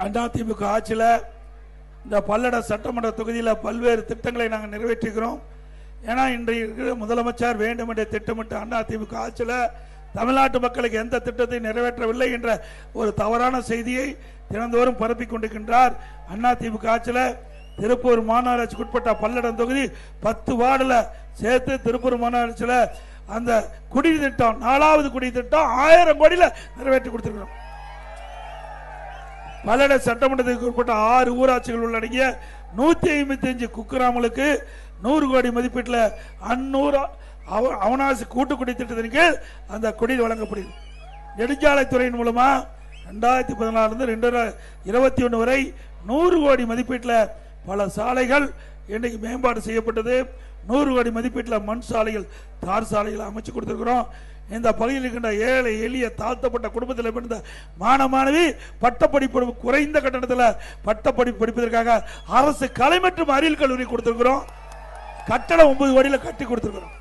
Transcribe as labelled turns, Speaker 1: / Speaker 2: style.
Speaker 1: அதிமுக ஆட்சியில் இந்த பல்லட சட்டமன்ற தொகுதியில் பல்வேறு திட்டங்களை நாங்கள் நிறைவேற்றுகிறோம். ஏன்னா இன்றைய முதலமைச்சர் வேண்டும் என்ற திட்டமிட்டு அதிமுக ஆட்சியில் தமிழ்நாட்டு மக்களுக்கு எந்த திட்டத்தை நிறைவேற்றவில்லை என்ற ஒரு தவறான செய்தியை தினந்தோறும் பரப்பிக் கொண்டிருக்கின்றார். அதிமுக ஆட்சியில் திருப்பூர் மாநகராட்சிக்கு உட்பட்ட பல்லடம் தொகுதி 10 வார்டுல சேர்த்து திருப்பூர் மாநகராட்சியில் அந்த குடிநீர் திட்டம் 4வது குடிநீர் திட்டம் 1000 கோடியில நிறைவேற்றி கொடுத்திருக்கிறோம். பல்லட சட்டமன்றத்துக்கு உட்பட்ட 6 ஊராட்சிகள் உள்ளடங்கிய 155 குக்கிராமங்களுக்கு 100 கோடி மதிப்பீட்டில் அந்நூறு அவனாசி கூட்டு குடி திட்டத்தின் கீழ் அந்த குடிநீர் வழங்கப்படுகிறது. நெடுஞ்சாலைத்துறையின் மூலமா 2014 2021 வரை 100 கோடி மதிப்பீட்டில் பல சாலைகள் இன்னைக்கு மேம்பாடு செய்யப்பட்டது. 100 கோடி மதிப்பீட்டில் மண் சாலைகள், தார் சாலைகள் அமைச்சு கொடுத்திருக்கிறோம். இந்த பகுதியில் இருக்கின்ற ஏழை எளிய தாழ்த்தப்பட்ட குடும்பத்தில் பிறந்த மாணவி பட்டப்படிப்பு குறைந்த கட்டணத்தில் பட்டப்படிப்பு படிப்பதற்காக அரசு கலை மற்றும் அறிவியல் கல்லூரி கொடுத்திருக்கிறோம். கட்டடம் 9 கோடியில் கட்டி கொடுத்திருக்கிறோம்.